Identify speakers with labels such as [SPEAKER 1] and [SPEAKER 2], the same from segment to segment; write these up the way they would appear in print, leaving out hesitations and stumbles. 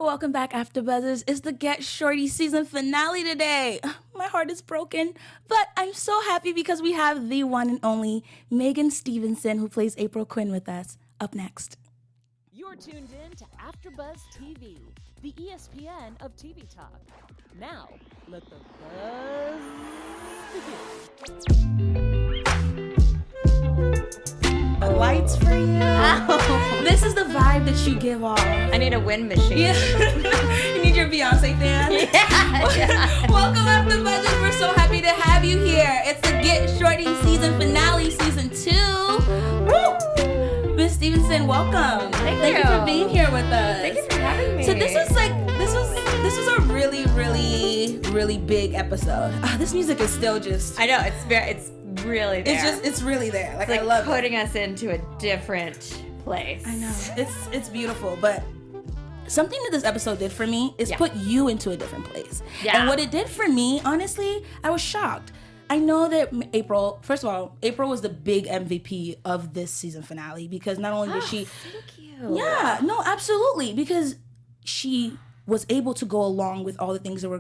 [SPEAKER 1] Welcome back, AfterBuzzers. It's the Get Shorty season finale today. My heart is broken, but I'm so happy because we have the one and only Megan Stevenson, who plays April Quinn, with us. Up next.
[SPEAKER 2] You're tuned in to AfterBuzz TV, the ESPN of TV talk. Now, let the buzz begin.
[SPEAKER 1] Lights for you. Ow. This is the vibe that you give off.
[SPEAKER 3] I need a wind machine.
[SPEAKER 1] Yeah. You need your Beyonce fan?
[SPEAKER 3] Yeah.
[SPEAKER 1] Welcome, AfterBuzzers. We're so happy to have you here. It's the Get Shorty season finale, season 2. Woo! Miss Stevenson, welcome.
[SPEAKER 3] Thank
[SPEAKER 1] you for being here with us.
[SPEAKER 3] Thank you for having me.
[SPEAKER 1] So this was a really, really, really big episode. This music is still just.
[SPEAKER 3] I know it's really there.
[SPEAKER 1] It's really there. Like
[SPEAKER 3] it's
[SPEAKER 1] I love
[SPEAKER 3] putting
[SPEAKER 1] it.
[SPEAKER 3] us into a different place.
[SPEAKER 1] I know it's beautiful, but something that this episode did for me is put you into a different place.
[SPEAKER 3] Yeah.
[SPEAKER 1] And what it did for me, honestly, I was shocked. I know that April, first of all, April was the big MVP of this season finale because not only did she.
[SPEAKER 3] Thank you.
[SPEAKER 1] Yeah, no, absolutely, because she was able to go along with all the things that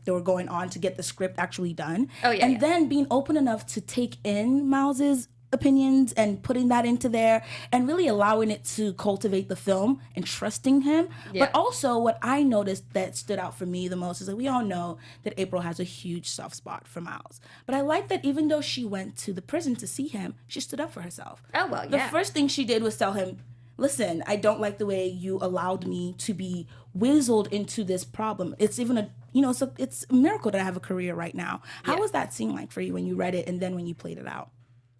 [SPEAKER 1] were going on to get the script actually done.
[SPEAKER 3] Oh yeah.
[SPEAKER 1] And then being open enough to take in Miles's opinions and putting that into there and really allowing it to cultivate the film and trusting him.
[SPEAKER 3] Yeah.
[SPEAKER 1] But also what I noticed that stood out for me the most is that we all know that April has a huge soft spot for Miles. But I like that even though she went to the prison to see him, she stood up for herself.
[SPEAKER 3] Oh well,
[SPEAKER 1] The
[SPEAKER 3] yeah.
[SPEAKER 1] first thing she did was tell him, listen, I don't like the way you allowed me to be whizzled into this problem. It's even it's a miracle that I have a career right now. How was that scene like for you when you read it and then when you played it out?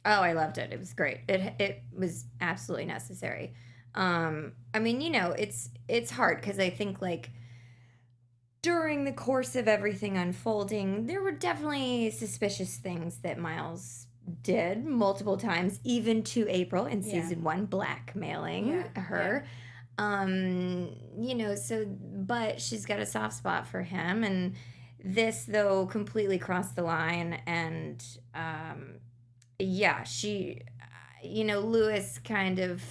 [SPEAKER 3] Oh, I loved it. It was great. It was absolutely necessary. I mean, it's hard because I think like during the course of everything unfolding, there were definitely suspicious things that Miles did multiple times, even to April in season 1, blackmailing her. But she's got a soft spot for him, and this though completely crossed the line, and she, Lewis kind of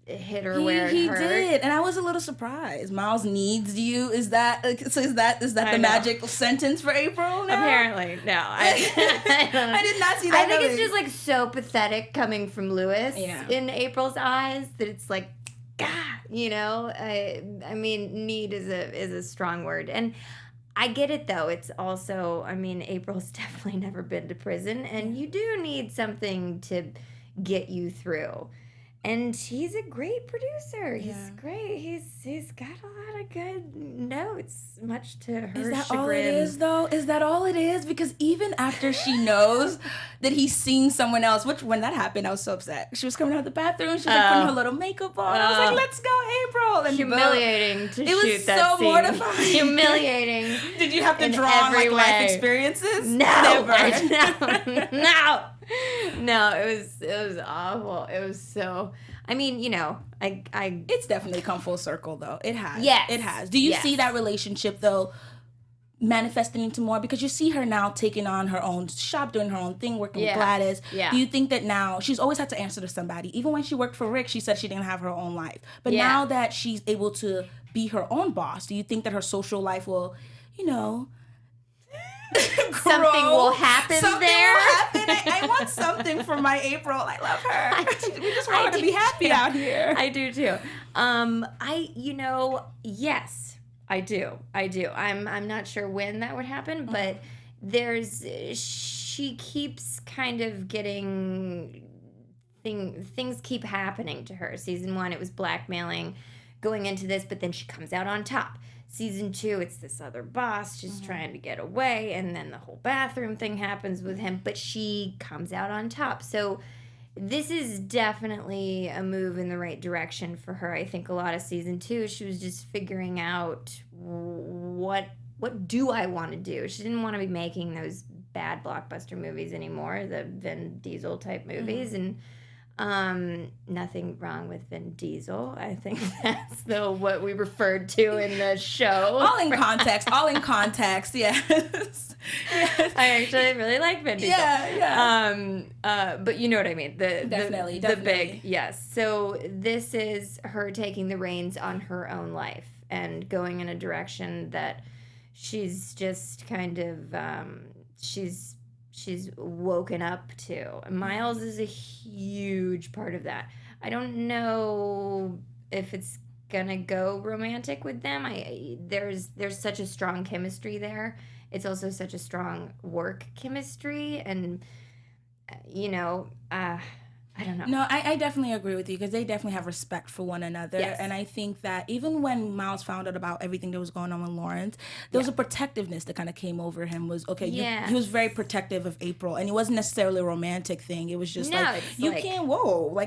[SPEAKER 3] hit her where it hurt.
[SPEAKER 1] He did, and I was a little surprised. Miles needs you. Is that the magic sentence for April now?
[SPEAKER 3] Apparently, no. I
[SPEAKER 1] did not see that.
[SPEAKER 3] I think it's just like so pathetic coming from Lewis in April's eyes that it's like, God, I mean, need is a strong word, and I get it though. It's also, I mean, April's definitely never been to prison, and you do need something to get you through. And he's a great producer. He's great. He's got a lot of good notes, much to her chagrin.
[SPEAKER 1] Is that all it is, though? Is that all it is? Because even after she knows that he's seen someone else, which when that happened, I was so upset. She was coming out of the bathroom. She was like putting her little makeup on. I was like, let's go, April. And
[SPEAKER 3] humiliating to shoot that scene.
[SPEAKER 1] It was so mortifying.
[SPEAKER 3] Humiliating.
[SPEAKER 1] Did you have to draw on, like, life experiences?
[SPEAKER 3] No.
[SPEAKER 1] Never.
[SPEAKER 3] No. No, it was awful. It was so. I mean,
[SPEAKER 1] It's definitely come full circle, though. It has.
[SPEAKER 3] Yes.
[SPEAKER 1] It has. Do you see that relationship, though, manifesting into more? Because you see her now taking on her own shop, doing her own thing, working with Gladys.
[SPEAKER 3] Yeah.
[SPEAKER 1] Do you think that now she's always had to answer to somebody? Even when she worked for Rick, she said she didn't have her own life. But now that she's able to be her own boss, do you think that her social life will,
[SPEAKER 3] something will happen
[SPEAKER 1] something
[SPEAKER 3] there.
[SPEAKER 1] Will happen. I want something for my April. I love her. We just want her to be happy out here.
[SPEAKER 3] I do too. Yes, I do. I'm not sure when that would happen, but she keeps kind of getting things keep happening to her. Season 1, it was blackmailing going into this, but then she comes out on top. Season 2, it's this other boss just trying to get away, and then the whole bathroom thing happens with him, but she comes out on top. So this is definitely a move in the right direction for her. I think a lot of season 2, she was just figuring out what do I want to do. She didn't want to be making those bad blockbuster movies anymore, the Vin Diesel type movies, and nothing wrong with Vin Diesel. I think that's what we referred to in the show.
[SPEAKER 1] All in context, yes.
[SPEAKER 3] I actually really like Vin Diesel.
[SPEAKER 1] Yeah.
[SPEAKER 3] But you know what I mean.
[SPEAKER 1] Definitely.
[SPEAKER 3] The big, yes. So this is her taking the reins on her own life. and going in a direction that she's just kind of she's woken up to. And Miles is a huge part of that. I don't know if it's gonna go romantic with them. There's such a strong chemistry there. It's also such a strong work chemistry, and I don't know.
[SPEAKER 1] No, I definitely agree with you because they definitely have respect for one another.
[SPEAKER 3] Yes.
[SPEAKER 1] And I think that even when Miles found out about everything that was going on with Lawrence, there was a protectiveness that kind of came over him. He was very protective of April, and it wasn't necessarily a romantic thing. It was just you can't,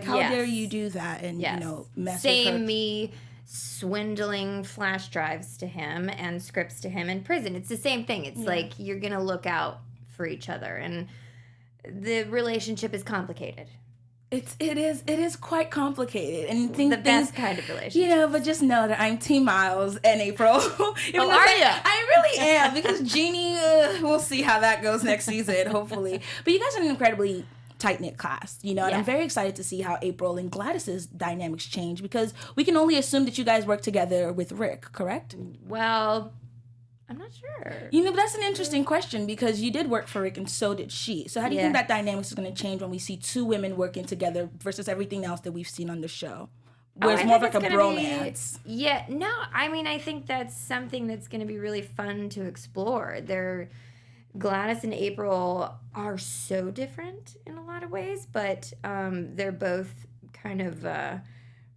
[SPEAKER 1] how dare you do that and, mess with her.
[SPEAKER 3] Me swindling flash drives to him and scripts to him in prison. It's the same thing. It's like you're going to look out for each other, and the relationship is complicated.
[SPEAKER 1] It is quite complicated, and
[SPEAKER 3] The best kind of relationship.
[SPEAKER 1] But just know that I'm Team Miles and April.
[SPEAKER 3] Are you?
[SPEAKER 1] I really am, because Jeannie, we'll see how that goes next season, hopefully. But you guys are an incredibly tight-knit cast, and I'm very excited to see how April and Gladys's dynamics change, because we can only assume that you guys work together with Rick, correct?
[SPEAKER 3] Well, I'm not sure.
[SPEAKER 1] But that's an interesting question, because you did work for Rick and so did she. So how do you think that dynamics is going to change when we see two women working together versus everything else that we've seen on the show? Where it's more of like a bromance.
[SPEAKER 3] I think that's something that's going to be really fun to explore. Gladys and April are so different in a lot of ways, but they're both kind of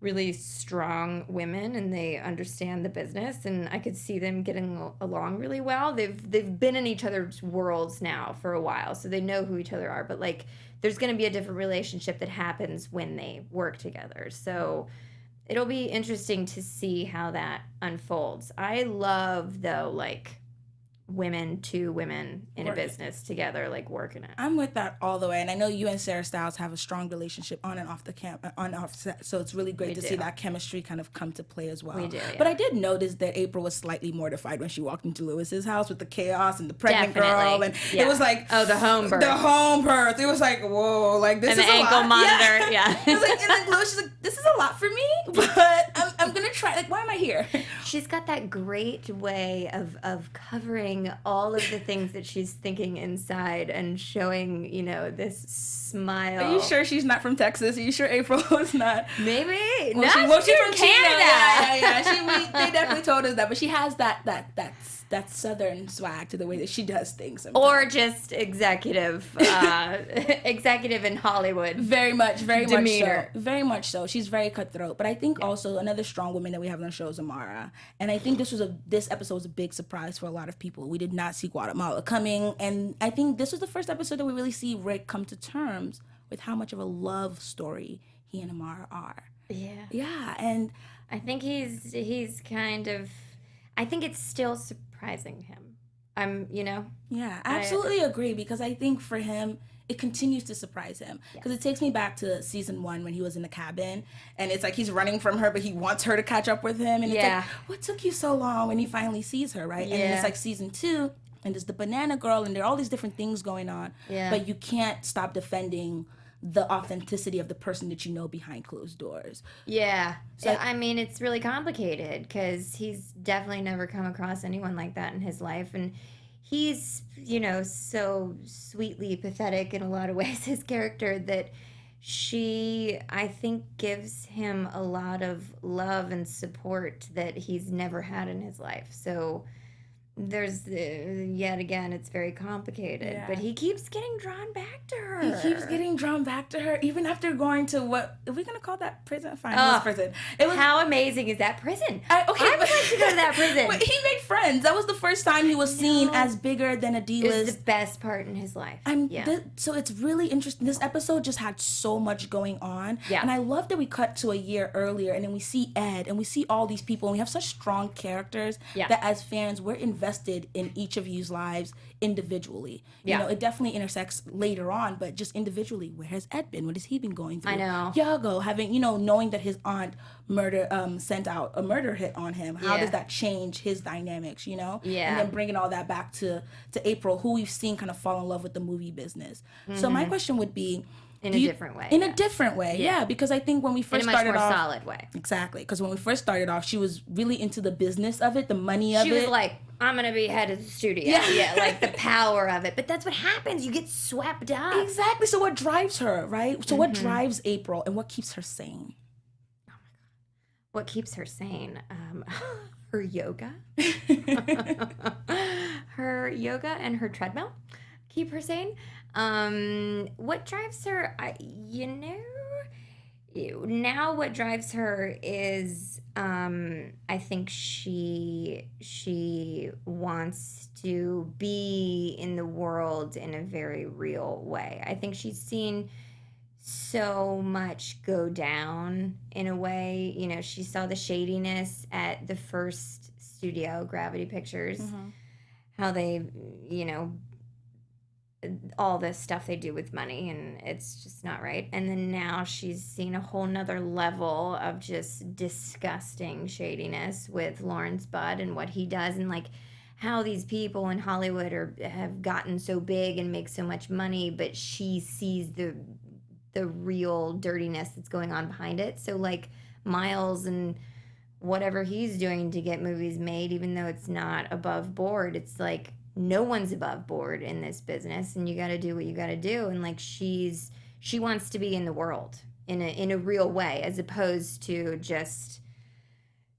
[SPEAKER 3] really strong women, and they understand the business, and I could see them getting along really well. They've been in each other's worlds now for a while, so they know who each other are, but there's going to be a different relationship that happens when they work together. So it'll be interesting to see how that unfolds. I love, though, two women in a business together, working it.
[SPEAKER 1] I'm with that all the way, and I know you and Sarah Styles have a strong relationship on and off the on and off set, so it's really great to see that chemistry kind of come to play as well.
[SPEAKER 3] We do, yeah.
[SPEAKER 1] But I did notice that April was slightly mortified when she walked into Lewis's house with the chaos and the pregnant girl, and it was like,
[SPEAKER 3] the home birth.
[SPEAKER 1] The home birth. It was like, whoa, this
[SPEAKER 3] and
[SPEAKER 1] is
[SPEAKER 3] the
[SPEAKER 1] a
[SPEAKER 3] ankle
[SPEAKER 1] lot.
[SPEAKER 3] monitor, yeah.
[SPEAKER 1] It was and Lewis, she's like, this is a lot for me, but I'm gonna try. Why am I here?
[SPEAKER 3] She's got that great way of covering all of the things that she's thinking inside and showing, this smile.
[SPEAKER 1] Are you sure she's not from Texas? Are you sure April is not?
[SPEAKER 3] Maybe.
[SPEAKER 1] Well, she's from Canada. Yeah. They definitely told us that, but she has that southern swag to the way that she does things sometimes.
[SPEAKER 3] Or just executive in Hollywood.
[SPEAKER 1] Very much
[SPEAKER 3] demeanor.
[SPEAKER 1] so. Very much so. She's very cutthroat. But I think also another strong woman that we have on the show is Amara. And I think this episode was a big surprise for a lot of people. We did not see Guatemala coming. And I think this was the first episode that we really see Rick come to terms with how much of a love story he and Amara are.
[SPEAKER 3] Yeah.
[SPEAKER 1] Yeah. And
[SPEAKER 3] I think he's kind of, I think it's still surprising him.
[SPEAKER 1] Yeah, I absolutely agree, because I think for him, it continues to surprise him. Because it takes me back to season 1 when he was in the cabin, and it's like he's running from her, but he wants her to catch up with him. And it's like, what took you so long when he finally sees her, right? Yeah. And then it's like season 2, and there's the banana girl, and there are all these different things going on. Yeah. But you can't stop defending the authenticity of the person that you know behind closed doors.
[SPEAKER 3] Yeah. So it's really complicated, because he's definitely never come across anyone like that in his life. And he's, so sweetly pathetic in a lot of ways, his character, that she, I think, gives him a lot of love and support that he's never had in his life. So there's yet again, it's very complicated, but he keeps getting drawn back to her.
[SPEAKER 1] He keeps getting drawn back to her, even after going to what are we gonna call that prison? Fine, it was prison.
[SPEAKER 3] How amazing is that prison? I would like to go to that prison.
[SPEAKER 1] But he made friends. That was the first time he was seen as bigger than a D-list.
[SPEAKER 3] It was the best part in his life.
[SPEAKER 1] So it's really interesting. This episode just had so much going on, and I love that we cut to a year earlier, and then we see Ed, and we see all these people, and we have such strong characters that as fans we're invested in each of you's lives individually. It definitely intersects later on, but just individually, where has Ed been? What has he been going through?
[SPEAKER 3] I know.
[SPEAKER 1] Yago having, knowing that his aunt sent out a murder hit on him. How does that change his dynamics, Yeah. And then bringing all that back to April, who we've seen kind of fall in love with the movie business. Mm-hmm. So my question would be,
[SPEAKER 3] In a different way.
[SPEAKER 1] In a different way, yeah. Because I think when we first started off...
[SPEAKER 3] In a much more solid way.
[SPEAKER 1] Exactly. Because when we first started off, she was really into the business of it, the money of it.
[SPEAKER 3] She was like, I'm going to be head of the studio. Yeah, like the power of it. But that's what happens. You get swept up.
[SPEAKER 1] Exactly. So what drives her, right? So what drives April and what keeps her sane?
[SPEAKER 3] Oh, my God. What keeps her sane? Her yoga. Her yoga and her treadmill keep her sane. What drives her, now what drives her is, I think she wants to be in the world in a very real way. I think she's seen so much go down in a way. You know, she saw the shadiness at the first studio, Gravity Pictures, how they, you know, all this stuff they do with money, and it's just not right. And then now she's seen a whole nother level of just disgusting shadiness with Lawrence Budd and what he does, and like how these people in Hollywood have gotten so big and make so much money, but she sees the real dirtiness that's going on behind it. So like Miles and whatever he's doing to get movies made, even though it's not above board, it's like no one's above board in this business, and you got to do what you got to do. And like she wants to be in the world in a real way, as opposed to just,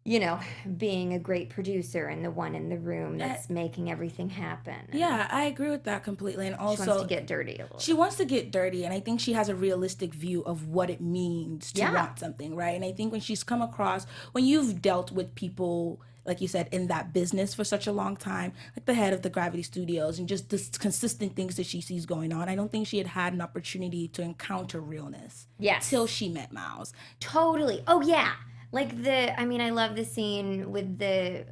[SPEAKER 3] you know, being a great producer and the one in the room that's making everything happen.
[SPEAKER 1] Yeah, I agree with that completely. And also,
[SPEAKER 3] she wants to get dirty a little.
[SPEAKER 1] She wants to get dirty, and I think she has a realistic view of what it means to want something, right? And I think when she's come across, when you've dealt with people, like you said, in that business for such a long time, like the head of the Gravity Studios, and just the consistent things that she sees going on, I don't think she had an opportunity to encounter realness till she met Miles.
[SPEAKER 3] Totally. Oh, yeah. Like I love the scene with the,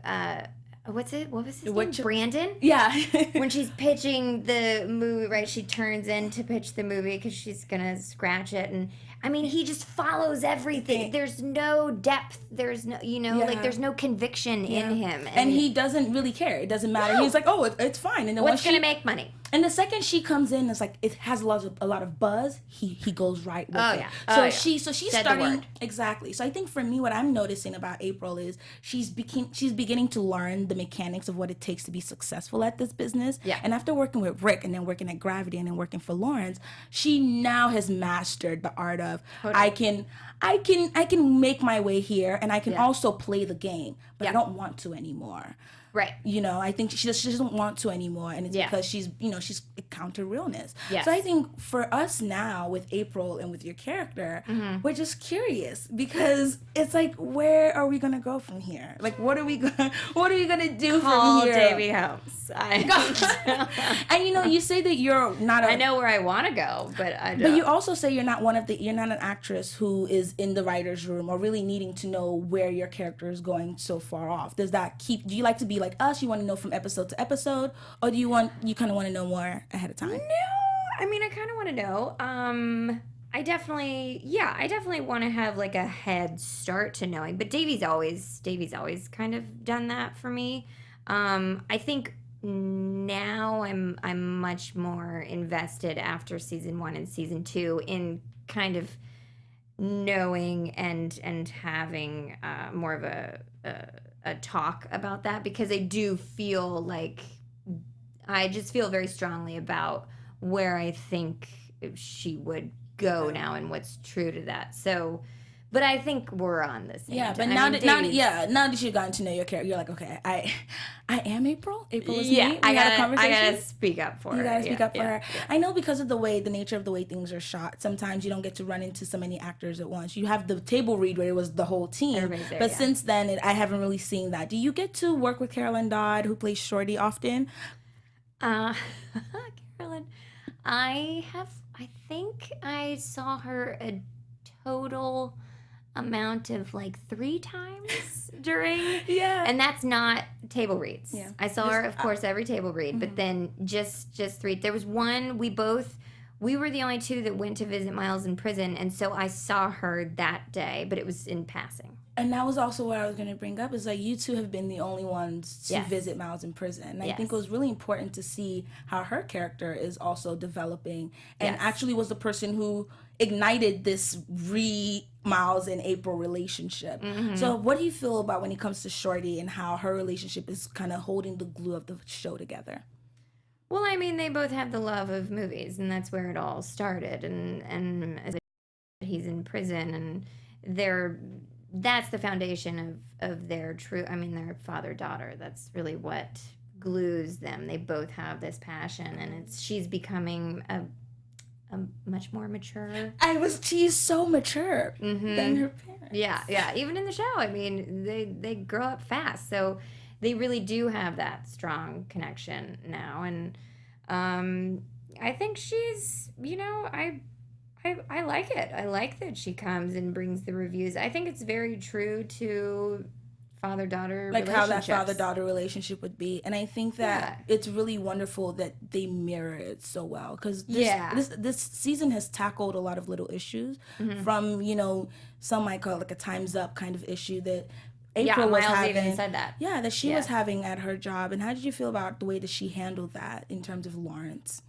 [SPEAKER 3] what was his name? Brandon?
[SPEAKER 1] Yeah.
[SPEAKER 3] When she's pitching the movie, right, she turns in to pitch the movie because she's going to scratch it. And, I mean, he just follows everything. There's no depth. There's no, like, there's no conviction in him.
[SPEAKER 1] And he doesn't really care. It doesn't matter. No. He's like, oh, it's fine. And then
[SPEAKER 3] what's going to make money?
[SPEAKER 1] And the second she comes in, it's like it has a lot of buzz. He goes right with it.
[SPEAKER 3] Yeah.
[SPEAKER 1] She's
[SPEAKER 3] Said
[SPEAKER 1] starting exactly. So I think for me, what I'm noticing about April is she's beginning to learn the mechanics of what it takes to be successful at this business.
[SPEAKER 3] Yeah.
[SPEAKER 1] And after working with Rick and then working at Gravity and then working for Lawrence, she now has mastered the art of I can make my way here, and I can also play the game, but I don't want to anymore.
[SPEAKER 3] Right.
[SPEAKER 1] You know, I think she doesn't want to anymore, and it's because she's encountered realness.
[SPEAKER 3] Yes.
[SPEAKER 1] So I think for us now with April and with your character, we're just curious, because it's like, where are we gonna go from here? Like, what are we gonna do from here?
[SPEAKER 3] Davy Holmes.
[SPEAKER 1] And you say that you're not.
[SPEAKER 3] I know where I want to go, but I don't.
[SPEAKER 1] But you also say you're not an actress who is in the writer's room or really needing to know where your character is going so far off. Do you like to be like us? You want to know from episode to episode, or do you kind of want to know more ahead of time?
[SPEAKER 3] No, I mean, I kind of want to know. I definitely want to have like a head start to knowing. But Davy's always kind of done that for me. I think now I'm much more invested after season 1 and season 2 in kind of knowing and having more of a talk about that, because I do feel like I just feel very strongly about where I think she would go now and what's true to that. So, but I think we're on the same.
[SPEAKER 1] Yeah, but now that you've gotten to know your character, you're like, okay, I am April. April is me.
[SPEAKER 3] I gotta speak up for her.
[SPEAKER 1] You gotta speak up for her. Yeah. I know, because of the nature of the way things are shot, sometimes you don't get to run into so many actors at once. You have the table read where it was the whole team, there, but since then I haven't really seen that. Do you get to work with Carolyn Dodd, who plays Shorty, often?
[SPEAKER 3] Carolyn, I think I saw her a total amount of like 3 times during and that's not table reads. I saw her, of course, every table read, but then just 3. There was one, we were the only 2 that went to visit Miles in prison, and so I saw her that day, but it was in passing.
[SPEAKER 1] And that was also what I was going to bring up, is like you two have been the only ones to visit Miles in prison. And I think it was really important to see how her character is also developing and actually was the person who ignited this Miles and April relationship. So what do you feel about when it comes to Shorty and how her relationship is kind of holding the glue of the show together?
[SPEAKER 3] Well, I mean, they both have the love of movies, and that's where it all started. And as he's in prison, and that's the foundation of their their father-daughter. That's really what glues them. They both have this passion, and she's becoming a much more mature.
[SPEAKER 1] She's so mature than her parents.
[SPEAKER 3] Yeah. Even in the show, I mean, they grow up fast, so they really do have that strong connection now. And I think she's, I like it. I like that she comes and brings the reviews. I think it's very true to father-daughter
[SPEAKER 1] like how that father-daughter relationship would be. And I think that it's really wonderful that they mirror it so well, because this season has tackled a lot of little issues from, some might call it like a time's up kind of issue that April was having.
[SPEAKER 3] Even said that.
[SPEAKER 1] Yeah, that she was having at her job. And how did you feel about the way that she handled that in terms of Lawrence?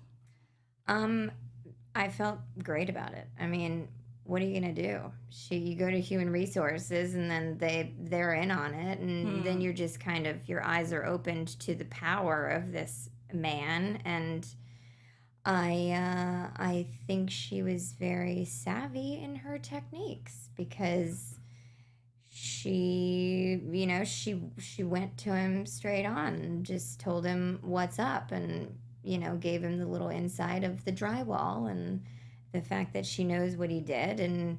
[SPEAKER 3] I felt great about it. I mean, what are you gonna do? You go to human resources, and then they're in on it, and then you're just kind of, your eyes are opened to the power of this man. And I think she was very savvy in her techniques, because she went to him straight on and just told him what's up, and gave him the little insight of the drywall and the fact that she knows what he did, and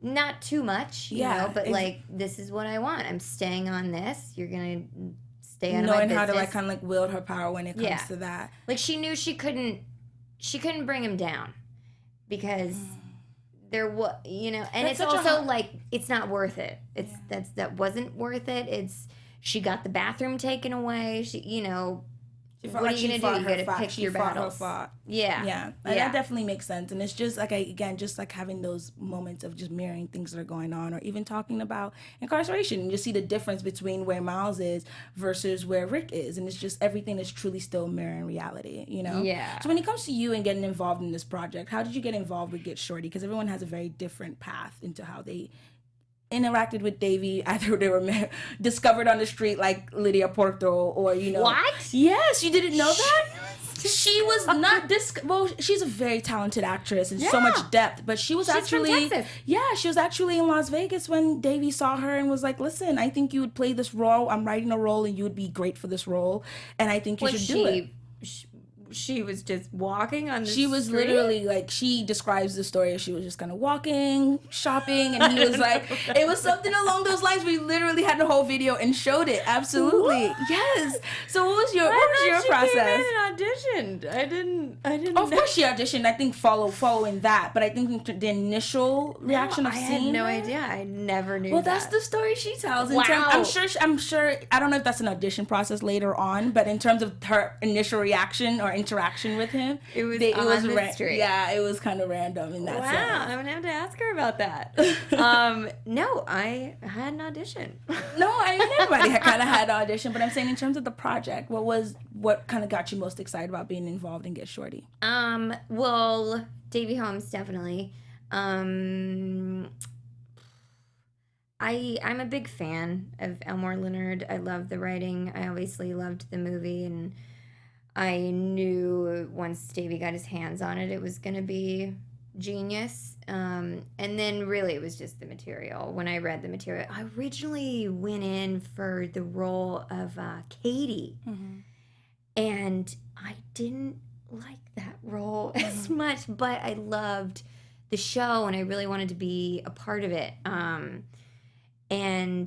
[SPEAKER 3] not too much, but like, this is what I want. I'm staying on this. You're going to stay out of my business.
[SPEAKER 1] Knowing how to like kind of like wield her power when it comes to that.
[SPEAKER 3] Like, she knew she couldn't bring him down, because there was, and that's, it's also like, it's not worth it. That wasn't worth it. She got the bathroom taken away. What are you gonna do? You gotta pick your battles. Yeah.
[SPEAKER 1] And that definitely makes sense. And it's just like, just like having those moments of just mirroring things that are going on, or even talking about incarceration. And you see the difference between where Miles is versus where Rick is, and it's just everything is truly still mirroring reality.
[SPEAKER 3] Yeah.
[SPEAKER 1] So when it comes to you and getting involved in this project, how did you get involved with Get Shorty? Because everyone has a very different path into how they interacted with Davy. Either they were discovered on the street like Lydia Porto, or
[SPEAKER 3] What?
[SPEAKER 1] Yes, you didn't know that? She was not she's a very talented actress and so much depth, but she's actually
[SPEAKER 3] from Texas.
[SPEAKER 1] She was actually in Las Vegas when Davy saw her and was like, listen, I think you would play this role. I'm writing a role and you would be great for this role, and I think you should do it.
[SPEAKER 3] She was just walking on the
[SPEAKER 1] street? She was literally like, she describes the story as she was just kind of walking, shopping, and he was like, it was something along those lines. We literally had the whole video and showed it. Absolutely. What? Yes. So what was your process?
[SPEAKER 3] Came in and auditioned. I didn't
[SPEAKER 1] Of course she auditioned, I think following that, but I think the initial reaction of seeing
[SPEAKER 3] I had no
[SPEAKER 1] her,
[SPEAKER 3] idea. I never knew
[SPEAKER 1] well,
[SPEAKER 3] that.
[SPEAKER 1] that's the story she tells.
[SPEAKER 3] Wow.
[SPEAKER 1] I'm sure, I don't know if that's an audition process later on, but in terms of her initial reaction or interaction with him,
[SPEAKER 3] it was on the street.
[SPEAKER 1] Yeah, it was kind of random in that sense.
[SPEAKER 3] Wow, I'm gonna have to ask her about that. No, I had an audition.
[SPEAKER 1] No, I mean, everybody kind of had an audition, but I'm saying in terms of the project, what kind of got you most excited about being involved in Get Shorty?
[SPEAKER 3] Well, Davy Holmes, definitely. I'm a big fan of Elmore Leonard. I love the writing. I obviously loved the movie, and I knew once Davy got his hands on it, it was going to be genius. And then really it was just the material. When I read the material, I originally went in for the role of Katie. And I didn't like that role as much, but I loved the show and I really wanted to be a part of it. And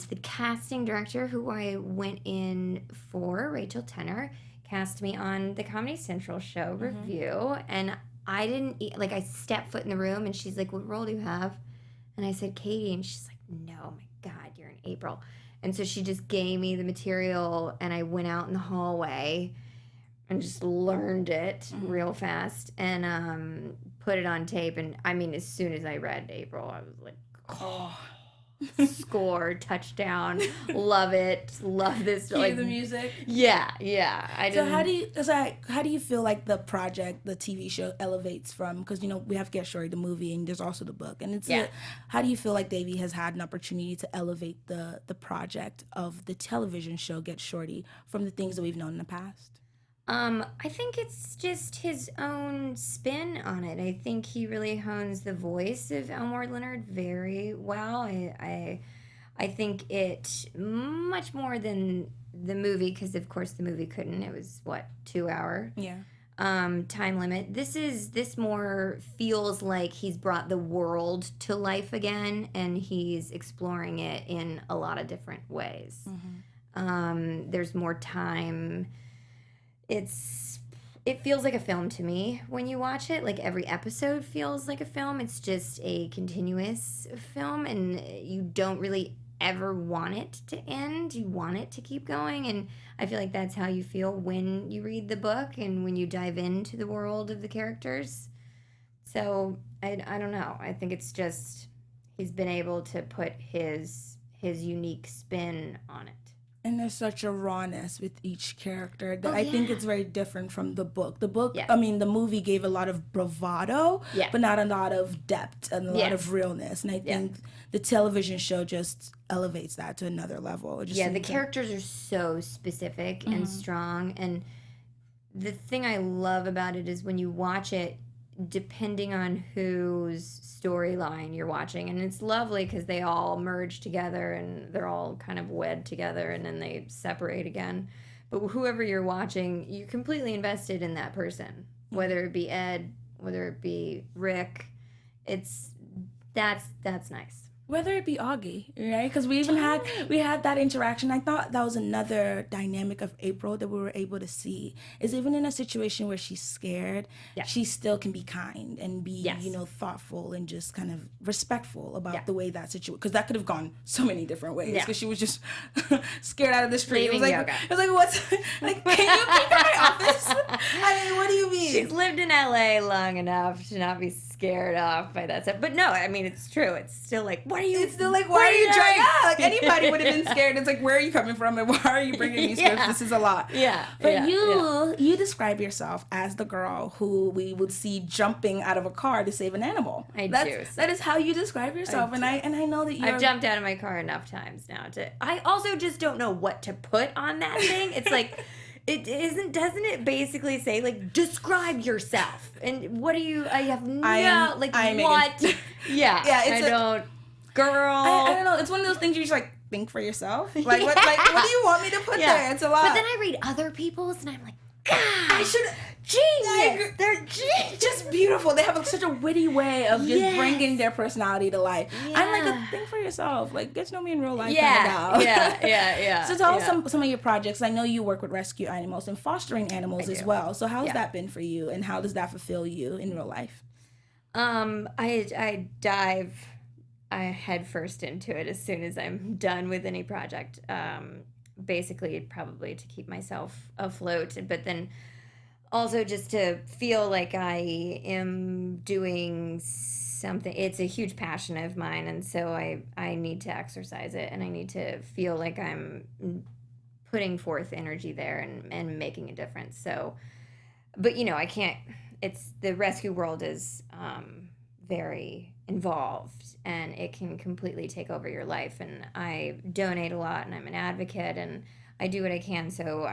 [SPEAKER 3] the casting director who I went in for, Rachel Tenner, cast me on the Comedy Central show review, and I didn't I stepped foot in the room, and she's like, "What role do you have?" And I said, "Katie," and she's like, "No, my God, you're in April." And so she just gave me the material, and I went out in the hallway and just learned it real fast and put it on tape. And I mean, as soon as I read April, I was like, "Oh." score, touchdown, love it, love this.
[SPEAKER 1] Hear the music.
[SPEAKER 3] Yeah.
[SPEAKER 1] So how do you feel like the project, the TV show, elevates from? Because we have Get Shorty, the movie, and there's also the book, and how do you feel like Davey has had an opportunity to elevate the project of the television show Get Shorty from the things that we've known in the past?
[SPEAKER 3] I think it's just his own spin on it. I think he really hones the voice of Elmore Leonard very well. I think it much more than the movie, because of course the movie couldn't. It was 2 hour time limit. This more feels like he's brought the world to life again, and he's exploring it in a lot of different ways. There's more time. It feels like a film to me when you watch it. Like, every episode feels like a film. It's just a continuous film, and you don't really ever want it to end. You want it to keep going, and I feel like that's how you feel when you read the book and when you dive into the world of the characters. So I don't know. I think it's just he's been able to put his unique spin on it.
[SPEAKER 1] And there's such a rawness with each character that I think it's very different from the book. The book,
[SPEAKER 3] Yeah.
[SPEAKER 1] I mean, the movie gave a lot of bravado,
[SPEAKER 3] Yeah.
[SPEAKER 1] but not a lot of depth and a lot of realness. And I think the television show just elevates that to another level.
[SPEAKER 3] The characters are so specific and strong. And the thing I love about it is when you watch it, depending on whose storyline you're watching, and it's lovely because they all merge together and they're all kind of wed together and then they separate again. But whoever you're watching, you're completely invested in that person, whether it be Ed, whether it be Rick. That's nice.
[SPEAKER 1] Whether it be Augie, right? Because we had that interaction. I thought that was another dynamic of April that we were able to see. Is even in a situation where she's scared, she still can be kind and be, thoughtful and just kind of respectful about the way that situation. Because that could have gone so many different ways. Because she was just scared out of the street.
[SPEAKER 3] Leaving yoga.
[SPEAKER 1] It was like, what's like? Can you come to my office? I mean, what do you mean?
[SPEAKER 3] She's lived in LA long enough to not be scared off by that stuff. But no, I mean, it's true. It's still like, why are you trying? Like, anybody would have been scared. It's like, where are you coming from, and why are you bringing me scripts? This is a lot.
[SPEAKER 1] But you describe yourself as the girl who we would see jumping out of a car to save an animal. That is how you describe yourself, and I know that
[SPEAKER 3] I've jumped out of my car enough times now I also just don't know what to put on that thing. It's like, doesn't it basically say, like, describe yourself? And what do you, I have no, what? I
[SPEAKER 1] don't know. It's one of those things you just, like, think for yourself. Like, what do you want me to put there? It's a lot.
[SPEAKER 3] But then I read other people's and I'm like, God,
[SPEAKER 1] I should...
[SPEAKER 3] Genius!
[SPEAKER 1] They're just beautiful. They have such a witty way of just bringing their personality to life. I'm like, think for yourself. Like, get to know me in real life.
[SPEAKER 3] Yeah.
[SPEAKER 1] So tell us some of your projects. I know you work with rescue animals and fostering animals as well. So how's that been for you, and how does that fulfill you in real life?
[SPEAKER 3] I dive head first into it as soon as I'm done with any project. Basically, probably to keep myself afloat, but then also just to feel like I am doing something. It's a huge passion of mine, and so I need to exercise it, and I need to feel like I'm putting forth energy there and making a difference. So, but I can't. It's the rescue world is very involved, and it can completely take over your life. And I donate a lot, and I'm an advocate, and I do what I can. So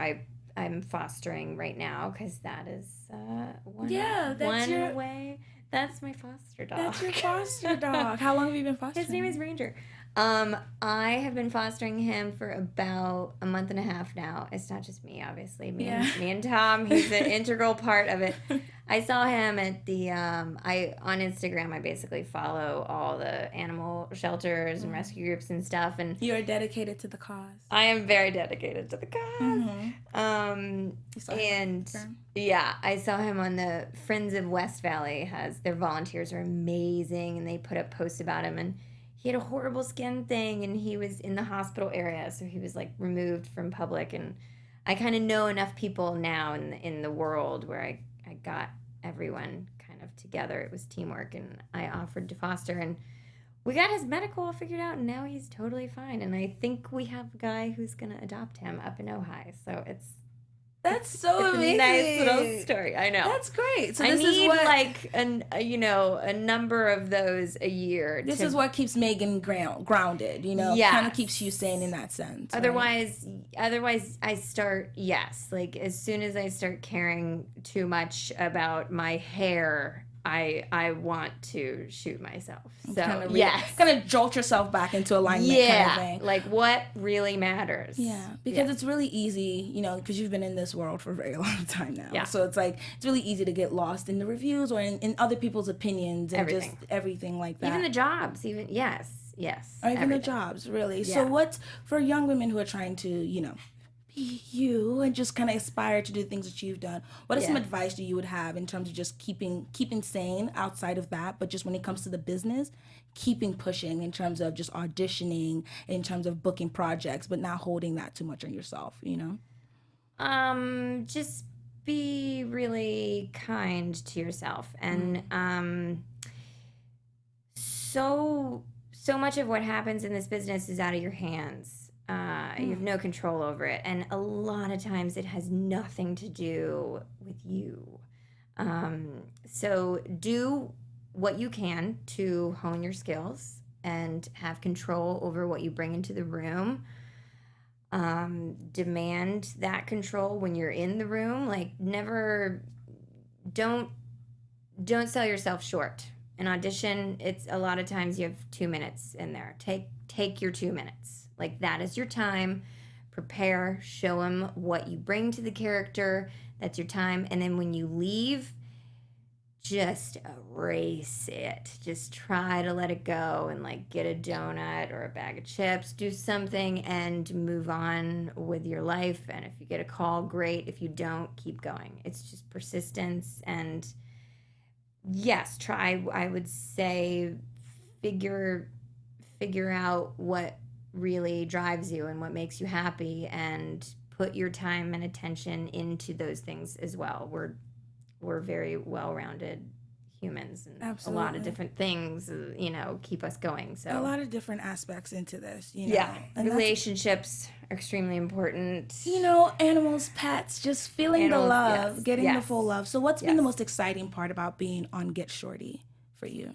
[SPEAKER 3] I'm fostering right now because that is one way. That's my foster dog.
[SPEAKER 1] That's your foster dog. How long have you been fostering?
[SPEAKER 3] His name is Ranger. I have been fostering him for about a month and a half now. It's not just me, obviously. Me and Tom, he's an integral part of it. I saw him at the, on Instagram, I basically follow all the animal shelters and rescue groups and stuff. And
[SPEAKER 1] you're dedicated to the cause.
[SPEAKER 3] I am very dedicated to the cause. I saw him on the Friends of West Valley. Their volunteers are amazing, and they put up posts about him, and he had a horrible skin thing, and he was in the hospital area, so he was like removed from public. And I kind of know enough people now in the world where I got everyone kind of together. It was teamwork, and I offered to foster. And we got his medical all figured out, and now he's totally fine. And I think we have a guy who's gonna adopt him up in Ojai. So
[SPEAKER 1] that's so amazing.
[SPEAKER 3] A nice little story. I know.
[SPEAKER 1] That's great. So
[SPEAKER 3] I
[SPEAKER 1] this
[SPEAKER 3] need
[SPEAKER 1] is what
[SPEAKER 3] like a number of those a year.
[SPEAKER 1] This is what keeps Megan grounded. Kind of keeps you sane in that sense.
[SPEAKER 3] Otherwise, I start like as soon as I start caring too much about my hair, I want to shoot myself. So
[SPEAKER 1] kind of jolt yourself back into alignment. Kind of thing.
[SPEAKER 3] Like what really matters.
[SPEAKER 1] Yeah, because it's really easy, because you've been in this world for a very long time now.
[SPEAKER 3] Yeah.
[SPEAKER 1] So it's like it's really easy to get lost in the reviews or in other people's opinions and just everything like that.
[SPEAKER 3] Even the jobs, yes,
[SPEAKER 1] or even the jobs, really. Yeah. So what's for young women who are trying to, be you and just kind of aspire to do things that you've done, what is some advice that you would have in terms of just keeping sane outside of that, but just when it comes to the business, keeping pushing in terms of just auditioning, in terms of booking projects, but not holding that too much on yourself,
[SPEAKER 3] Just be really kind to yourself. And so much of what happens in this business is out of your hands. You have no control over it, and a lot of times it has nothing to do with you. So do what you can to hone your skills and have control over what you bring into the room. Demand that control when you're in the room. Like don't sell yourself short. An audition, it's a lot of times you have 2 minutes in there. Take your 2 minutes. Like that is your time. Prepare, show them what you bring to the character. That's your time. And then when you leave, just erase it. Just try to let it go and like get a donut or a bag of chips, do something and move on with your life. And if you get a call, great. If you don't, keep going. It's just persistence. And yes, I would say figure out what really drives you and what makes you happy, and put your time and attention into those things as well. We're very well-rounded humans, and
[SPEAKER 1] Absolutely.
[SPEAKER 3] A lot of different things keep us going. So
[SPEAKER 1] a lot of different aspects into this,
[SPEAKER 3] and relationships are extremely important.
[SPEAKER 1] Animals, pets, just feeling the love, getting the full love. So what's been the most exciting part about being on Get Shorty for you?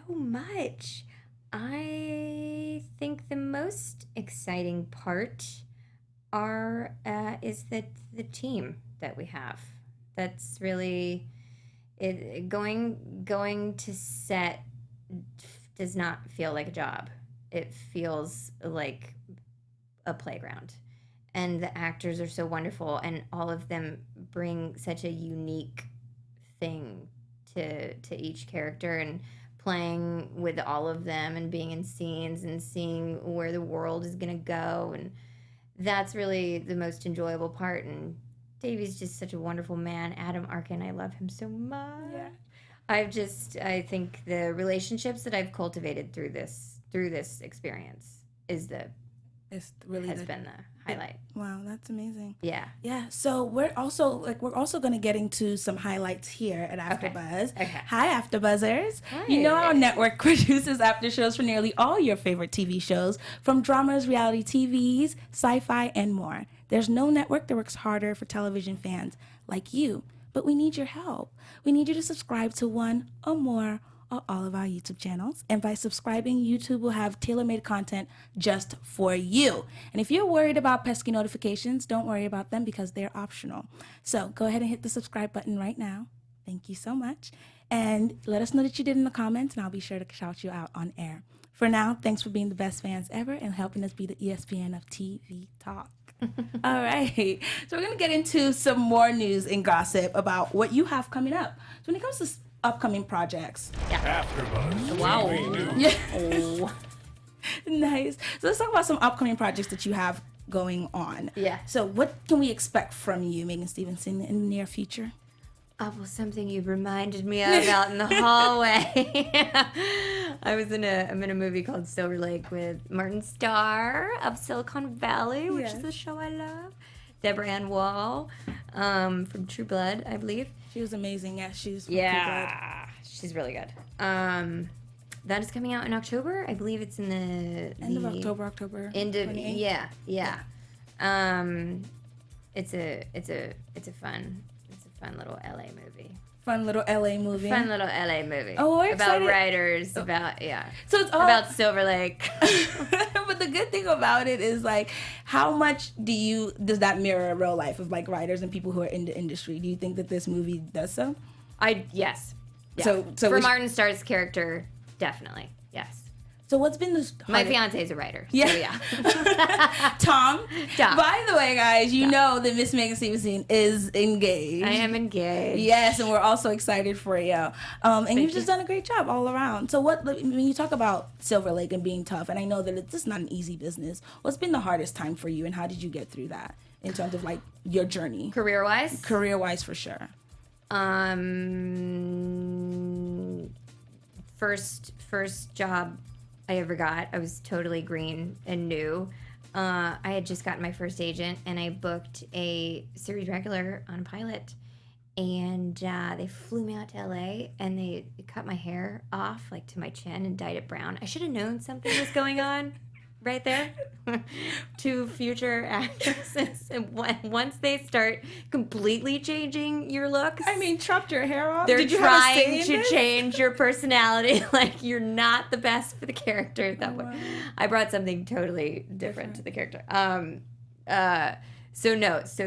[SPEAKER 3] So much. I think the most exciting part is that the team that we have. That's really it. Going to set does not feel like a job. It feels like a playground. And the actors are so wonderful, and all of them bring such a unique thing to each character, and playing with all of them and being in scenes and seeing where the world is going to go. And that's really the most enjoyable part. And Davey's just such a wonderful man. Adam Arkin, I love him so much. Yeah. I think the relationships that I've cultivated through this experience has been the highlight.
[SPEAKER 1] Wow, that's amazing.
[SPEAKER 3] Yeah.
[SPEAKER 1] Yeah. So we're also going to get into some highlights here at AfterBuzz.
[SPEAKER 3] Okay.
[SPEAKER 1] Hi, AfterBuzzers.
[SPEAKER 3] Hi.
[SPEAKER 1] Our network produces after shows for nearly all your favorite TV shows, from dramas, reality TVs, sci-fi, and more. There's no network that works harder for television fans like you, but we need your help. We need you to subscribe to one or more or all of our YouTube channels. And by subscribing, YouTube will have tailor-made content just for you. And if you're worried about pesky notifications, don't worry about them because they're optional. So go ahead and hit the subscribe button right now. Thank you so much. And let us know that you did in the comments, and I'll be sure to shout you out on air. For now, thanks for being the best fans ever and helping us be the ESPN of TV talk. All right. So we're going to get into some more news and gossip about what you have coming up. So when it comes to upcoming projects.
[SPEAKER 4] Yeah. AfterBuzz.
[SPEAKER 3] Wow.
[SPEAKER 1] Yeah. Oh. Nice. So let's talk about some upcoming projects that you have going on.
[SPEAKER 3] Yeah.
[SPEAKER 1] So what can we expect from you, Megan Stevenson, in the near future?
[SPEAKER 3] Oh, well, something you reminded me of out in the hallway. I'm in a movie called Silver Lake with Martin Starr of Silicon Valley, which is a show I love. Deborah Ann Wall from True Blood, I believe.
[SPEAKER 1] She was amazing. Yeah, she's
[SPEAKER 3] She's really good. That is coming out in October. I believe it's in the
[SPEAKER 1] end of October.
[SPEAKER 3] End of
[SPEAKER 1] 28th.
[SPEAKER 3] yeah. It's a fun little LA movie.
[SPEAKER 1] Fun little LA movie.
[SPEAKER 3] Oh,
[SPEAKER 1] we're
[SPEAKER 3] about
[SPEAKER 1] excited.
[SPEAKER 3] writers, about
[SPEAKER 1] So it's all
[SPEAKER 3] about Silver Lake.
[SPEAKER 1] But the good thing about it is like, how much does that mirror real life of like writers and people who are in the industry? Do you think that this movie does so?
[SPEAKER 3] Yes. Yeah.
[SPEAKER 1] So
[SPEAKER 3] for Martin Starr's character, definitely yes.
[SPEAKER 1] So what's been the
[SPEAKER 3] My fiance is a writer.
[SPEAKER 1] Yeah.
[SPEAKER 3] So yeah.
[SPEAKER 1] Tom. By the way, guys, you know that Miss Megan Stevenson is engaged.
[SPEAKER 3] I am engaged.
[SPEAKER 1] Yes, and we're also excited for you. And you've just done a great job all around. So when you talk about Silver Lake and being tough, and I know that it's just not an easy business, what's been the hardest time for you, and how did you get through that in terms of like your journey?
[SPEAKER 3] Career-wise?
[SPEAKER 1] Career-wise, for sure.
[SPEAKER 3] First job I ever got, I was totally green and new. I had just gotten my first agent, and I booked a series regular on a pilot, and they flew me out to LA, and they cut my hair off like to my chin and dyed it brown. I should have known something was going on right there. To future actresses, and once they start completely changing your looks,
[SPEAKER 1] I mean, chopped your hair off.
[SPEAKER 3] they're
[SPEAKER 1] Did you have a say
[SPEAKER 3] trying
[SPEAKER 1] in
[SPEAKER 3] to
[SPEAKER 1] this?
[SPEAKER 3] change your personality. Like, you're not the best for the character that way. I brought something totally different to the character. So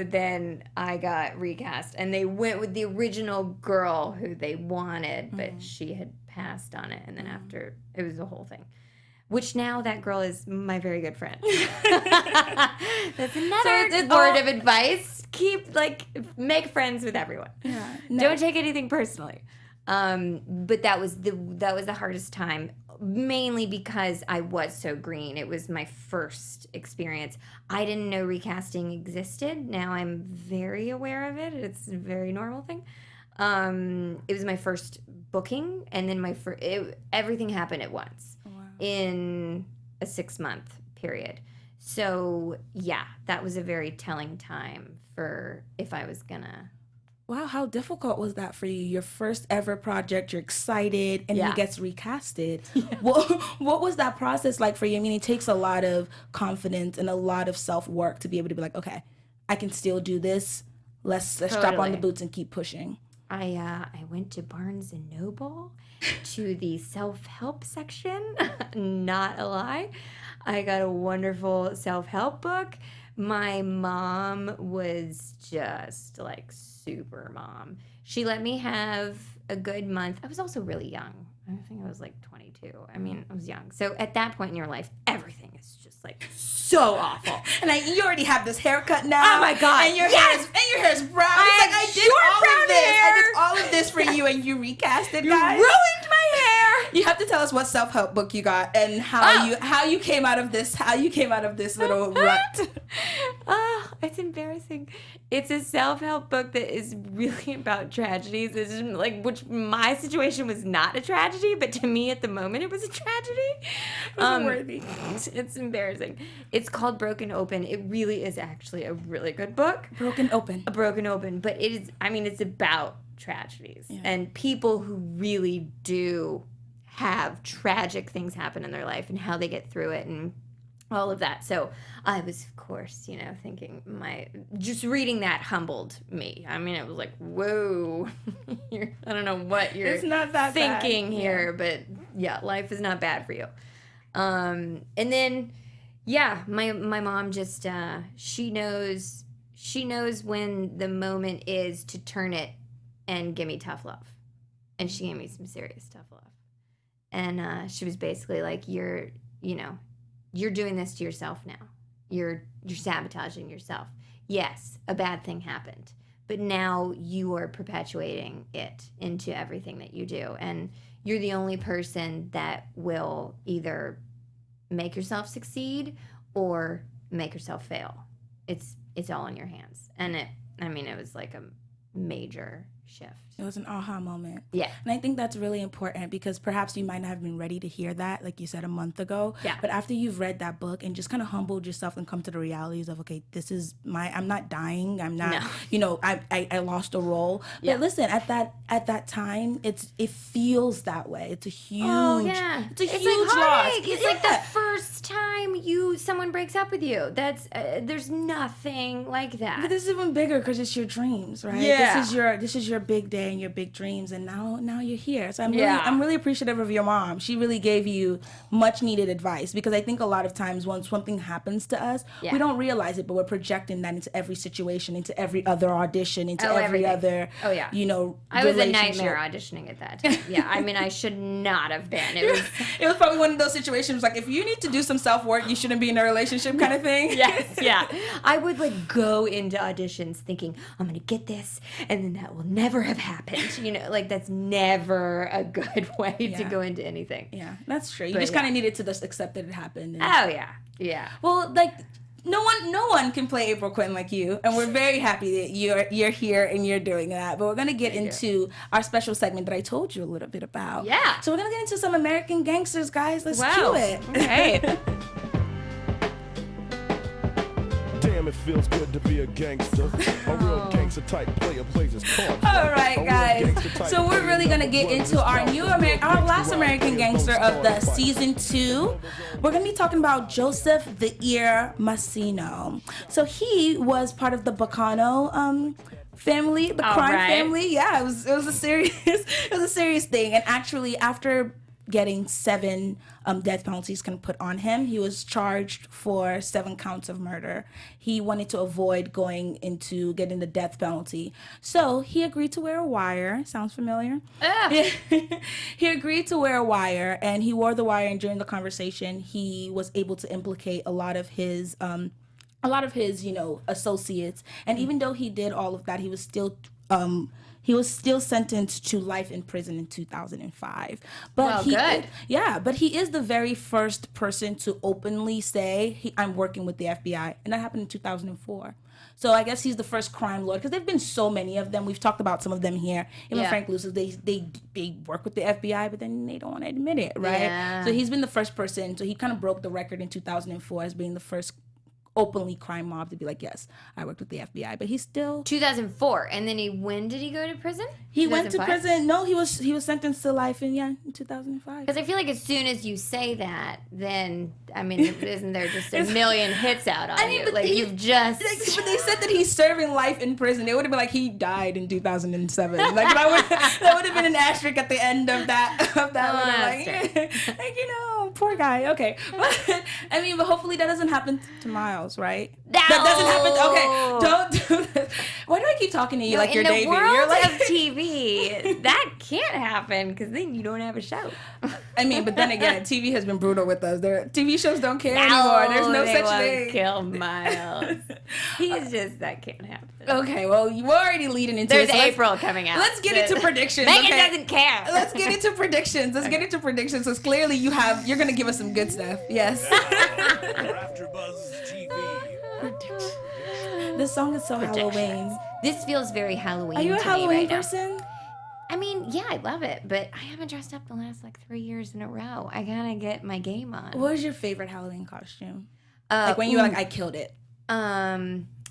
[SPEAKER 3] then I got recast, and they went with the original girl who they wanted, but she had passed on it, and then after, it was the whole thing. Which now that girl is my very good friend. That's another word of advice. Make friends with everyone.
[SPEAKER 1] Yeah.
[SPEAKER 3] Don't take anything personally. But that was the hardest time, mainly because I was so green. It was my first experience. I didn't know recasting existed. Now I'm very aware of it. It's a very normal thing. It was my first booking, and then everything happened at once. In a 6-month period. So yeah, that was a very telling time for if I was gonna.
[SPEAKER 1] Wow, how difficult was that for you? Your first ever project, you're excited, and it gets recasted. Yeah. What was that process like for you? I mean, it takes a lot of confidence and a lot of self-work to be able to be like, okay, I can still do this. Let's strap on the boots and keep pushing.
[SPEAKER 3] I went to Barnes & Noble to the self-help section. Not a lie. I got a wonderful self-help book. My mom was just like super mom. She let me have a good month. I was also really young. I think I was like 22. I mean, I was young. So at that point in your life, everything is just like so awful.
[SPEAKER 1] And you already have this haircut now.
[SPEAKER 3] Oh my God.
[SPEAKER 1] And your hair is brown. I did all of this for you, and you recast it, guys.
[SPEAKER 3] You ruined my hair.
[SPEAKER 1] You have to tell us what self-help book you got and how you came out of this little rut.
[SPEAKER 3] Oh, it's embarrassing. It's a self-help book that is really about tragedies. It's just like, which my situation was not a tragedy, but to me at the moment it was a tragedy.
[SPEAKER 1] Worthy.
[SPEAKER 3] It's embarrassing. It's called Broken Open. It really is actually a really good book.
[SPEAKER 1] Broken Open.
[SPEAKER 3] But it is. I mean, it's about tragedies and people who really do have tragic things happen in their life and how they get through it and all of that. So I was, of course, thinking just reading that humbled me. I mean, it was like, whoa, I don't know what you're
[SPEAKER 1] it's not that
[SPEAKER 3] thinking
[SPEAKER 1] bad.
[SPEAKER 3] here, but yeah, life is not bad for you. And then, my mom just, she knows when the moment is to turn it and give me tough love. And she gave me some serious tough love. And she was basically like, you're doing this to yourself now. You're sabotaging yourself. Yes, a bad thing happened, but now you are perpetuating it into everything that you do. And you're the only person that will either make yourself succeed or make yourself fail. It's all in your hands. And it was like a major shift.
[SPEAKER 1] It was an aha moment.
[SPEAKER 3] Yeah.
[SPEAKER 1] And I think that's really important because perhaps you might not have been ready to hear that, like you said, a month ago.
[SPEAKER 3] Yeah.
[SPEAKER 1] But after you've read that book and just kind of humbled yourself and come to the realities of, okay, this is I'm not dying. I'm not, I lost a role. But listen, at that time, it feels that way. It's a huge, it's a huge loss.
[SPEAKER 3] It's like the first time someone breaks up with you. That's, there's nothing like that.
[SPEAKER 1] But this is even bigger because it's your dreams, right?
[SPEAKER 3] Yeah.
[SPEAKER 1] This is your big day and your big dreams, and now you're here. So I'm really appreciative of your mom. She really gave you much needed advice because I think a lot of times when something happens to us, we don't realize it, but we're projecting that into every situation, into every other audition, into every other.
[SPEAKER 3] Oh yeah. I was a nightmare auditioning at that time. Yeah, I mean I should not have been.
[SPEAKER 1] It was probably one of those situations like if you need to do some self work, you shouldn't be in a relationship kind of thing.
[SPEAKER 3] Yes, yeah. I would like go into auditions thinking I'm gonna get this, and then that will never have happened. Like that's never a good way to go into anything.
[SPEAKER 1] Yeah, that's true. You just kind of needed to just accept that it happened.
[SPEAKER 3] Oh yeah.
[SPEAKER 1] Well, like no one can play April Quinn like you, and we're very happy that you're here and you're doing that. But we're gonna get into our special segment that I told you a little bit about.
[SPEAKER 3] Yeah.
[SPEAKER 1] So we're gonna get into some American gangsters, guys. Let's cue it.
[SPEAKER 3] Okay.
[SPEAKER 4] Damn, it feels good to be a gangster. A real gangster type player plays his cards.
[SPEAKER 1] All right, guys. So we're really gonna get into our last American gangster of the season 2. We're gonna be talking about Joseph the Ear Massino. So he was part of the Bacano family, the crime family. Yeah, it was a serious thing. And actually, after getting 7 death penalties can put on him, he was charged for 7 counts of murder. He wanted to avoid getting the death penalty. So he agreed to wear a wire. Sounds familiar? He agreed to wear a wire, and he wore the wire, and during the conversation, he was able to implicate a lot of his associates. And even though he did all of that, he was still sentenced to life in prison in 2005. But but he is the very first person to openly say, I'm working with the FBI. And that happened in 2004. So I guess he's the first crime lord, because there have been so many of them. We've talked about some of them here. Even Frank Lucas, they work with the FBI, but then they don't want to admit it, right?
[SPEAKER 3] Yeah.
[SPEAKER 1] So he's been the first person. So he kind of broke the record in 2004 as being the first openly crime mob to be like, yes, I worked with the FBI. But he's still
[SPEAKER 3] 2004, and then when did he go to prison?
[SPEAKER 1] He went to prison. No, he was sentenced to life in 2005.
[SPEAKER 3] Because I feel like as soon as you say that, then isn't there just a million hits out on you? Like you've just.
[SPEAKER 1] But they said that he's serving life in prison. It would have been like he died in 2007. Like that would have been an asterisk at the end of that. Poor guy. Okay, but hopefully that doesn't happen to Miles, right?
[SPEAKER 3] No.
[SPEAKER 1] That doesn't happen. Okay, don't do this. Why do I keep talking to you like you're Davey?
[SPEAKER 3] In the world
[SPEAKER 1] You're like
[SPEAKER 3] of TV, that can't happen because then you don't have a show.
[SPEAKER 1] But then again, TV has been brutal with us. TV shows don't care anymore. There's no such thing.
[SPEAKER 3] Kill Miles. That can't happen.
[SPEAKER 1] Okay, well, you were already leading into
[SPEAKER 3] There's April coming out.
[SPEAKER 1] Let's get into predictions.
[SPEAKER 3] Megan doesn't care.
[SPEAKER 1] Let's get into predictions. Because clearly you're going to give us some good stuff. Yes.
[SPEAKER 4] AfterBuzz TV.
[SPEAKER 1] This song is so Halloween.
[SPEAKER 3] This feels very Halloween.
[SPEAKER 1] Are you a
[SPEAKER 3] to
[SPEAKER 1] Halloween
[SPEAKER 3] me right
[SPEAKER 1] person?
[SPEAKER 3] Now. I love it, but I haven't dressed up the last 3 years in a row. I gotta get my game on.
[SPEAKER 1] What was your favorite Halloween costume? When you were I killed it.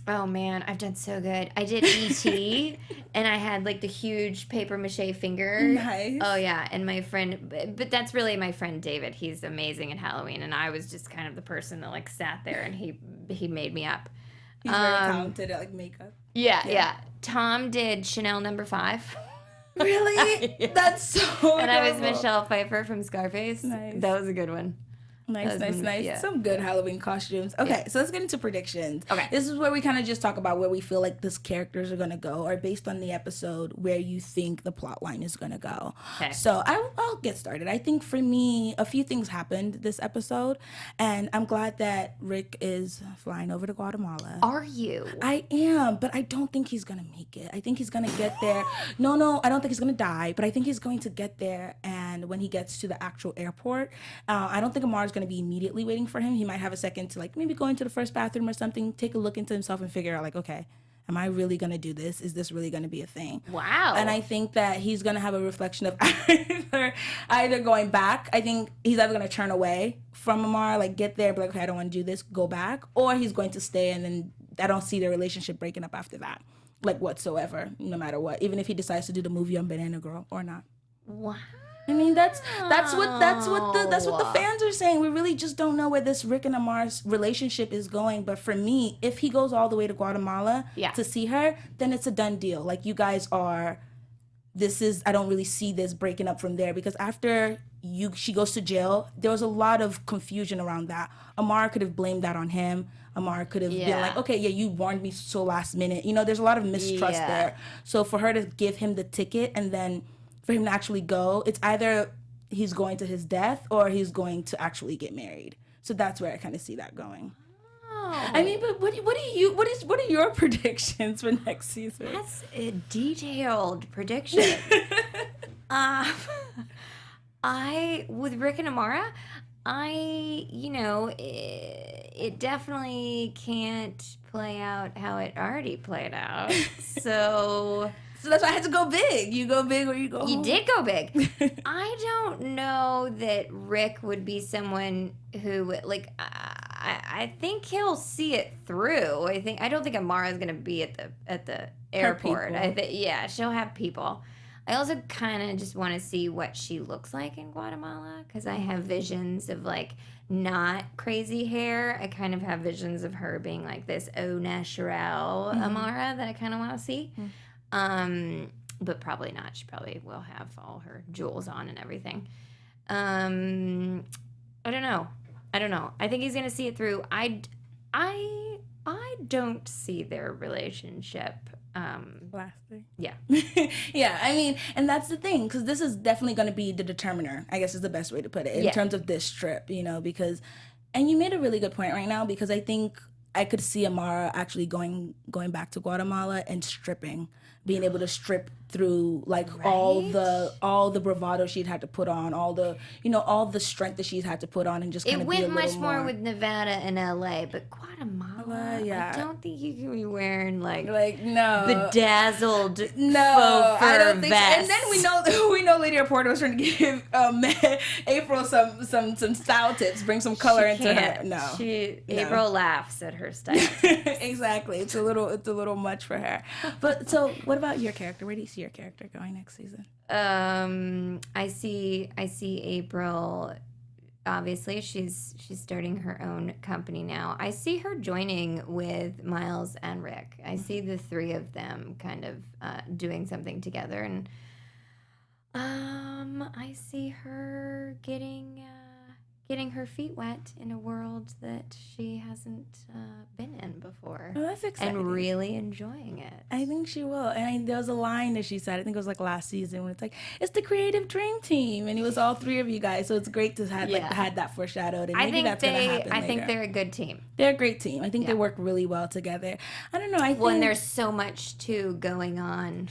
[SPEAKER 3] Oh man, I've done so good. I did E.T. and I had the huge paper mache finger.
[SPEAKER 1] Nice.
[SPEAKER 3] Oh yeah, and my friend, but that's really my friend David. He's amazing at Halloween, and I was just kind of the person that sat there and he made me up.
[SPEAKER 1] He's very talented at makeup.
[SPEAKER 3] Yeah. Tom did Chanel No. 5.
[SPEAKER 1] Really?
[SPEAKER 3] Yeah.
[SPEAKER 1] That's so
[SPEAKER 3] And
[SPEAKER 1] adorable.
[SPEAKER 3] I was Michelle Pfeiffer from Scarface.
[SPEAKER 1] Nice.
[SPEAKER 3] That was a good one.
[SPEAKER 1] Nice.
[SPEAKER 3] Yeah.
[SPEAKER 1] Some good Halloween costumes. Okay, so let's get into predictions.
[SPEAKER 3] Okay.
[SPEAKER 1] This is where we kind of just talk about where we feel like these characters are going to go, or based on the episode, where you think the plot line is going to go.
[SPEAKER 3] Okay.
[SPEAKER 1] So I'll get started. I think for me, a few things happened this episode, and I'm glad that Rick is flying over to Guatemala.
[SPEAKER 3] Are you?
[SPEAKER 1] I am, but I don't think he's going to make it. I think he's going to get there. No, I don't think he's going to die, but I think he's going to get there, and when he gets to the actual airport, I don't think Amara's going to be immediately waiting for him. He might have a second to maybe go into the first bathroom or something, take a look into himself and figure out okay, am I really going to do this? Is this really going to be a thing?
[SPEAKER 3] Wow.
[SPEAKER 1] And I think that he's going to have a reflection of either going back. I think he's either going to turn away from Amara, like get there, be like, okay, I don't want to do this, go back. Or he's going to stay, and then I don't see their relationship breaking up after that, like whatsoever, no matter what. Even if he decides to do the movie on Banana Girl or not.
[SPEAKER 3] Wow.
[SPEAKER 1] I mean, that's what the fans are saying. We really just don't know where this Rick and Amara's relationship is going. But for me, if he goes all the way to Guatemala to see her, then it's a done deal. Like, you guys are. I don't really see this breaking up from there, because after she goes to jail, there was a lot of confusion around that. Amara could have blamed that on him. Amara could have been like, okay, yeah, you warned me so last minute. You know, there's a lot of mistrust there. So for her to give him the ticket and then for him to actually go, it's either he's going to his death or he's going to actually get married. So that's where I kind of see that going. Oh. I mean, but what are your predictions for next season?
[SPEAKER 3] That's a detailed prediction. With Rick and Amara, it definitely can't play out how it already played out. So
[SPEAKER 1] that's why I had to go big. You go big or you go home.
[SPEAKER 3] You did go big. I don't know that Rick would be someone who, like, I think he'll see it through. I don't think Amara's gonna be at the airport. She'll have people. I also kind of just want to see what she looks like in Guatemala, because I have visions of, like, not crazy hair. I kind of have visions of her being like this au naturel Amara that I kind of want to see. But probably not. She probably will have all her jewels on and everything. I don't know. I think he's gonna see it through. I don't see their relationship
[SPEAKER 1] lasting.
[SPEAKER 3] Yeah.
[SPEAKER 1] Yeah, I mean, and that's the thing, because this is definitely going to be the determiner, I guess is the best way to put it, in terms of this trip, because, and you made a really good point right now, because I think I could see Amara actually going back to Guatemala and stripping, being able to strip through, like, all the bravado she'd had to put on, all the strength that she's had to put on, and just kind of be a little more. It went
[SPEAKER 3] much more with Nevada and LA, but Guatemala, I don't think you can be wearing like
[SPEAKER 1] no
[SPEAKER 3] bedazzled faux fur
[SPEAKER 1] I don't think
[SPEAKER 3] vest.
[SPEAKER 1] So. And then we know Lydia Porter was trying to give April some style tips, bring some color into her. No,
[SPEAKER 3] April laughs at her style.
[SPEAKER 1] Exactly, it's a little much for her. But so, what about your character? Where do you see your character going next season?
[SPEAKER 3] I see April. Obviously, she's starting her own company now. I see her joining with Miles and Rick. I see the three of them kind of doing something together, and I see her getting her feet wet in a world that she hasn't been in before.
[SPEAKER 1] Oh, that's exciting.
[SPEAKER 3] And really enjoying it.
[SPEAKER 1] I think she will. And there was a line that she said, I think it was like last season, when it's like, it's the creative dream team. And it was all three of you guys. So it's great to have had that foreshadowed. And maybe that's going to happen
[SPEAKER 3] I think they're a good team.
[SPEAKER 1] They're a great team. I think they work really well together. I don't know. I think
[SPEAKER 3] there's so much too going on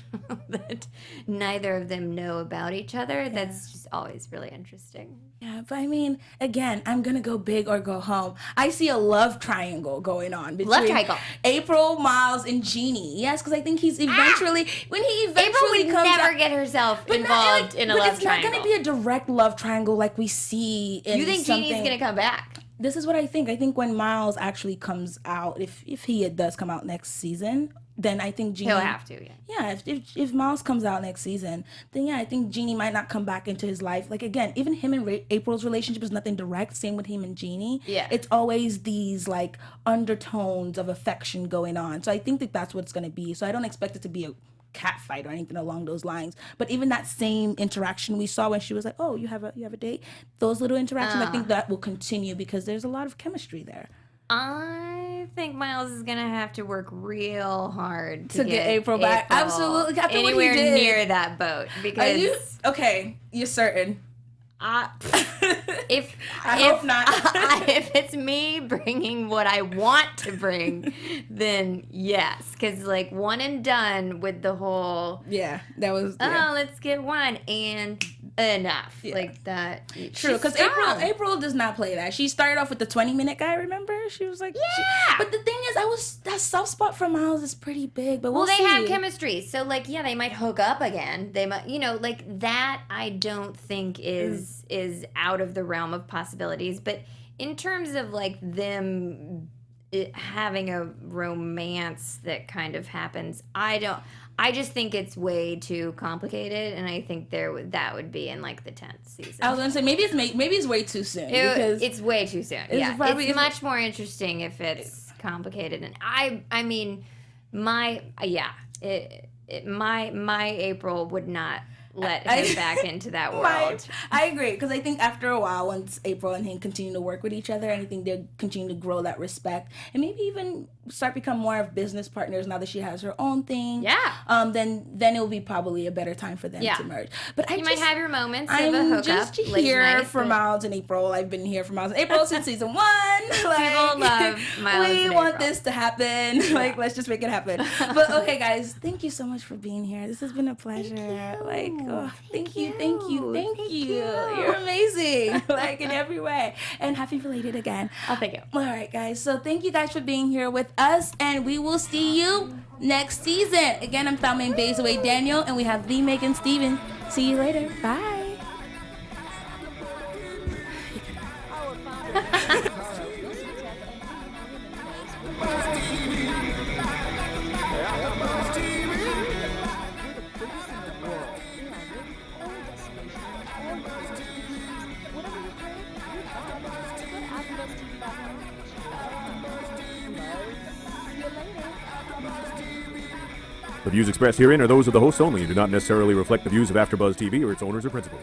[SPEAKER 3] that neither of them know about each other. That's just always really interesting.
[SPEAKER 1] Yeah, but I mean, again, I'm going to go big or go home. I see a love triangle going on between April, Miles, and Jeannie. Yes, because I think he's eventually,
[SPEAKER 3] April would never get herself involved in a love triangle. But it's not going to
[SPEAKER 1] be a direct love triangle like we see in
[SPEAKER 3] You think Jeannie's going to come back?
[SPEAKER 1] This is what I think. I think when Miles actually comes out, if he does come out next season, then I think Jeannie...
[SPEAKER 3] He'll have to,
[SPEAKER 1] Yeah, if Miles comes out next season, then I think Jeannie might not come back into his life. Like, again, even him and April's relationship is nothing direct. Same with him and Jeannie.
[SPEAKER 3] Yeah.
[SPEAKER 1] It's always these, like, undertones of affection going on. So I think that that's what it's going to be. So I don't expect it to be a cat fight or anything along those lines. But even that same interaction we saw when she was like, oh, you have a date? Those little interactions, I think that will continue because there's a lot of chemistry there.
[SPEAKER 3] I think Miles is gonna have to work real hard to
[SPEAKER 1] get April back. Absolutely, after
[SPEAKER 3] anywhere
[SPEAKER 1] what he did.
[SPEAKER 3] Near that boat. Because
[SPEAKER 1] you're certain.
[SPEAKER 3] If
[SPEAKER 1] hope not.
[SPEAKER 3] If it's me bringing what I want to bring, then yes, because like one and done with the whole.
[SPEAKER 1] Yeah, that was.
[SPEAKER 3] Let's get one and enough like that.
[SPEAKER 1] True, because April does not play that. She started off with the 20-minute guy. Remember, she was like,
[SPEAKER 3] yeah.
[SPEAKER 1] But the thing is, I that soft spot for Miles is pretty big, but we'll
[SPEAKER 3] they
[SPEAKER 1] see.
[SPEAKER 3] have chemistry, so like, yeah, they might hook up again. They might, you know, like that. I don't think is out of the realm of possibilities. But in terms of like them having a romance that kind of happens, I just think it's way too complicated, and I think that would be in like the 10th season.
[SPEAKER 1] I was gonna say maybe it's way too soon. Because
[SPEAKER 3] it's way too soon. It's much more interesting if it's complicated. And I mean, my April would not let him back into that world.
[SPEAKER 1] I agree, because I think after a while, once April and him continue to work with each other, and I think they'll continue to grow that respect, and maybe even start become more of business partners now that she has her own thing.
[SPEAKER 3] Yeah.
[SPEAKER 1] Then it will be probably a better time for them to merge. But
[SPEAKER 3] you might have your moments of a
[SPEAKER 1] I'm
[SPEAKER 3] hookup.
[SPEAKER 1] just here for Miles and April. I've been here for Miles and April since season 1.
[SPEAKER 3] People love Miles
[SPEAKER 1] we
[SPEAKER 3] and
[SPEAKER 1] want
[SPEAKER 3] April.
[SPEAKER 1] this to happen.
[SPEAKER 3] Yeah.
[SPEAKER 1] Like, let's just make it happen. But okay, guys, thank you so much for being here. This has been a pleasure. Thank you. You're amazing. Like, in every way. And happy belated again.
[SPEAKER 3] Oh, thank you.
[SPEAKER 1] All right, guys. So thank you guys for being here with us, and we will see you next season. Again, I'm Thelma Mbaezue Daniel, and we have the Megan Stevenson. See you later. Bye.
[SPEAKER 5] The views expressed herein are those of the hosts only and do not necessarily reflect the views of AfterBuzz TV or its owners or principals.